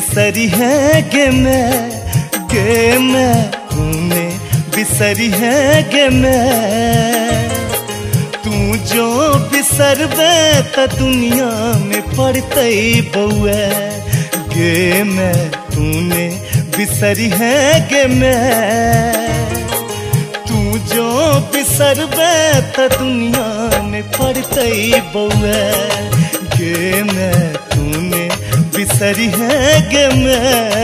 बिसरी है गे मैं तूने बिसरी है गे मैं। तू जो बिसरबे त दुनिया में पड़ते बउए गे मैं तूने बिसरी है गे मैं। तू जो बिसरबे त दुनिया में पड़ते बउए गे मैं तूने बिसरी है गे मैं।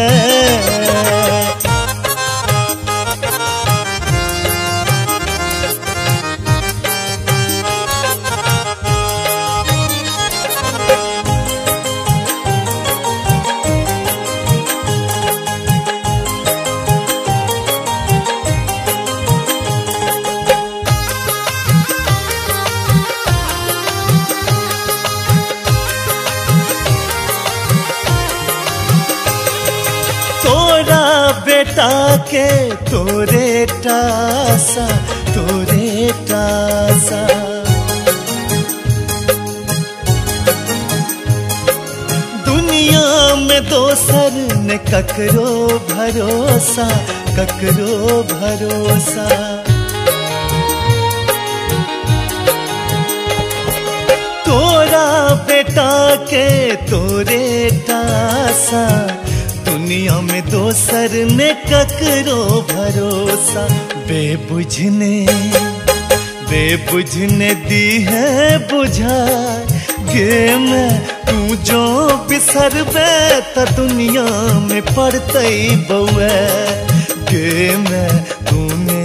तोरा बेटा के तोरे टासा दुनिया में दोसर ने ककरो भरोसा तोरा बेटा के तोरे टासा दुनिया में दोसर ने ककरो भरोसा। बेबुझने दी है बुझा गे मैं। तू जो बिसरबे त दुनिया में पड़ते बउए गे मैं तूने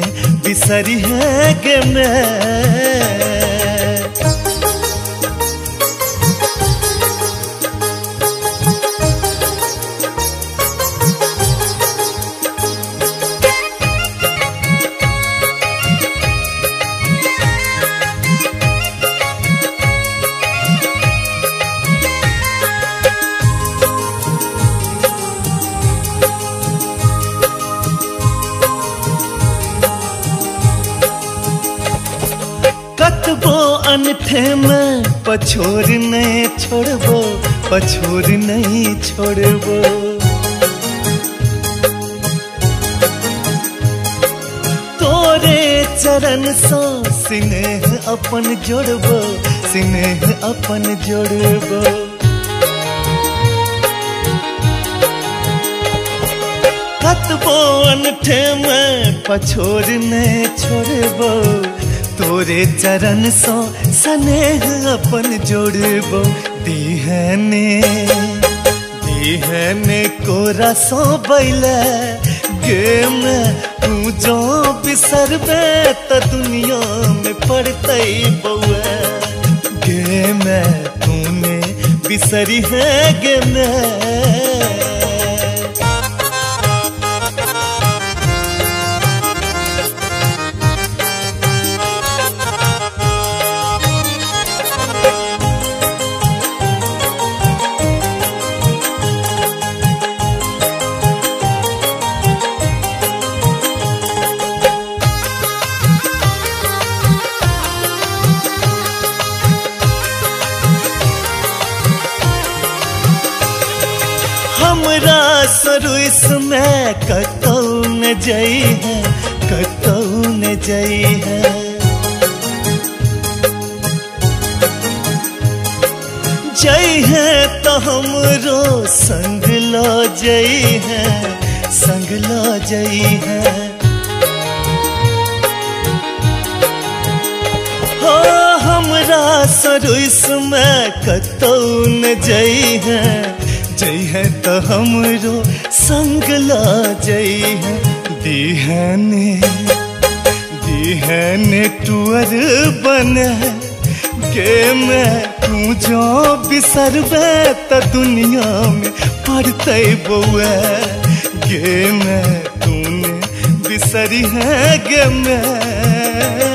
बिसरी है गे मैं। कतबो अनठे में पछोर नहीं छोड़बो। तोरे चरण सो स्नेह अपन जोड़बो कतबो अनठे में पछोर नहीं छोड़बो। तोरे चरण सो स्नेह अपन जोड़बो। दीहने कोरा सो बैले गे मैं। तू जो बिसरबे त दुनिया में पड़ते बउए गे मैं तूने बिसरी है गे मैं। हमरा सरुस में कतौ न जई है जई है तो हमरो संग लो जई है हो हमरा सरुस में कतौ न जई है तो हमरो संग ला जई है। दीहने टुअर बने गे मैं। तू जो बिसरबे त दुनिया में पड़ते बउए गे मैं तूने बिसरी है गे मैं।